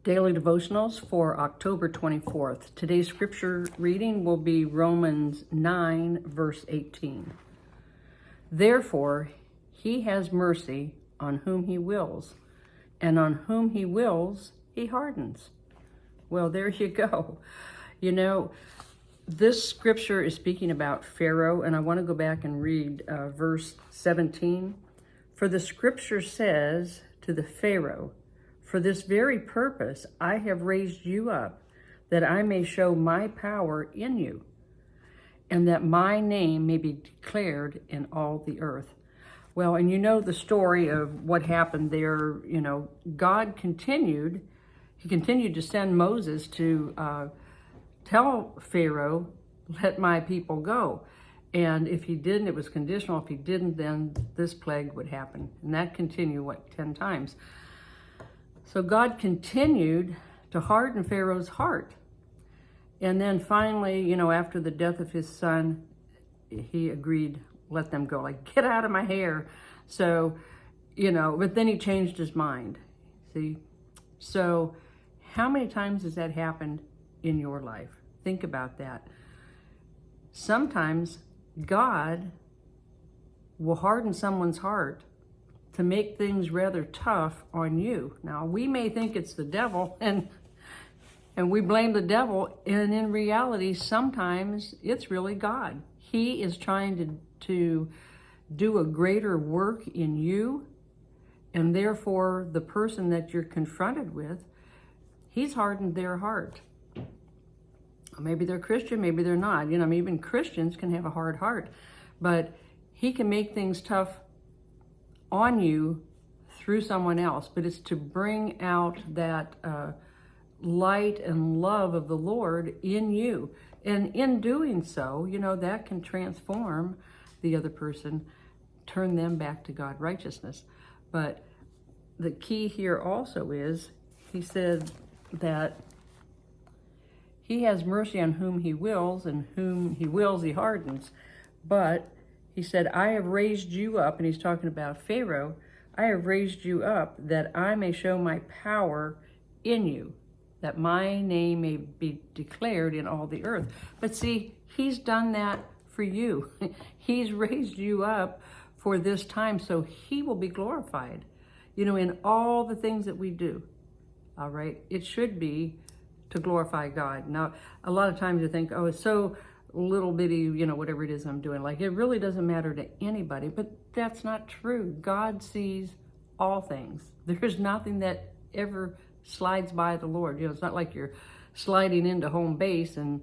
Daily Devotionals for October 24th. Today's scripture reading will be Romans 9, verse 18. Therefore, he has mercy on whom he wills, and on whom he wills, he hardens. Well, there you go. You know, this scripture is speaking about Pharaoh, and I want to go back and read verse 17. For the scripture says to the Pharaoh, for this very purpose I have raised you up, that I may show my power in you, and that my name may be declared in all the earth. Well, and you know the story of what happened there. You know, God continued to send Moses to tell Pharaoh, let my people go. And if he didn't, it was conditional. If he didn't, then this plague would happen. And that continued, 10 times? So God continued to harden Pharaoh's heart. And then finally, you know, after the death of his son, he agreed, let them go, like, get out of my hair. So, you know, but then he changed his mind. See? So how many times has that happened in your life? Think about that. Sometimes God will harden someone's heart to make things rather tough on you. Now, we may think it's the devil, and we blame the devil, and in reality, sometimes it's really God. He is trying to do a greater work in you, and therefore, the person that you're confronted with, he's hardened their heart. Maybe they're Christian, maybe they're not. You know, I mean, even Christians can have a hard heart, but he can make things tough on you through someone else, but it's to bring out that light and love of the Lord in you. And in doing so, you know, that can transform the other person, turn them back to God righteousness. But the key here also is, he said that he has mercy on whom he wills, and whom he wills, he hardens. But he said, I have raised you up, and he's talking about Pharaoh, I have raised you up that I may show my power in you, that my name may be declared in all the earth. But see, he's done that for you. He's raised you up for this time, so he will be glorified, you know, in all the things that we do. All right, it should be to glorify God. Now, a lot of times you think, oh, it's so little bitty, you know, whatever it is I'm doing, like it really doesn't matter to anybody. But that's not true. God sees all things. There's nothing that ever slides by the Lord. You know, it's not like you're sliding into home base and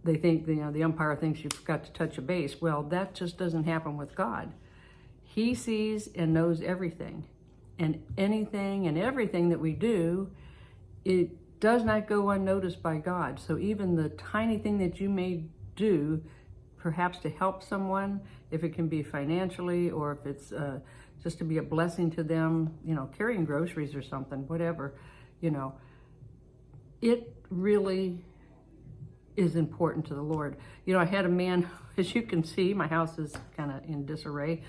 they think, you know, the umpire thinks you forgot to touch a base. Well, that just doesn't happen with God. He sees and knows everything, and anything and everything that we do, it does not go unnoticed by God. So even the tiny thing that you may do, perhaps to help someone, if it can be financially, or if it's just to be a blessing to them, you know, carrying groceries or something, whatever, you know, it really is important to the Lord. You know, I had a man, as you can see, my house is kind of in disarray,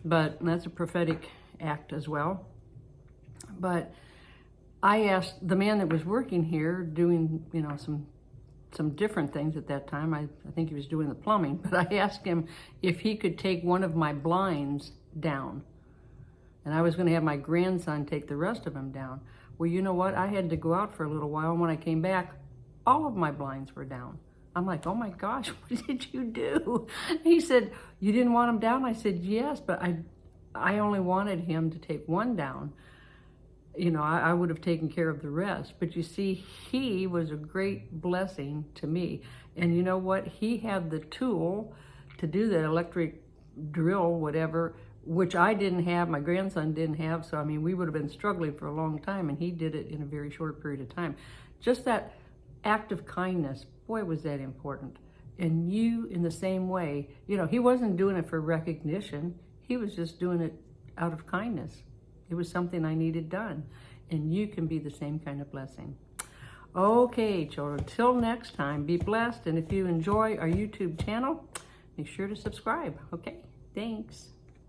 but that's a prophetic act as well. But I asked the man that was working here, doing, you know, some different things at that time. I think he was doing the plumbing, but I asked him if he could take one of my blinds down. And I was going to have my grandson take the rest of them down. Well, you know what? I had to go out for a little while, and when I came back, all of my blinds were down. I'm like, oh my gosh, what did you do? He said, you didn't want them down? I said, yes, but I only wanted him to take one down. You know, I would have taken care of the rest. But you see, he was a great blessing to me. And you know what? He had the tool to do that electric drill, whatever, which I didn't have, my grandson didn't have. So, I mean, we would have been struggling for a long time, and he did it in a very short period of time. Just that act of kindness, boy, was that important. And you, in the same way, you know, he wasn't doing it for recognition. He was just doing it out of kindness. It was something I needed done. And you can be the same kind of blessing. Okay, children, till next time, be blessed. And if you enjoy our YouTube channel, make sure to subscribe. Okay, thanks.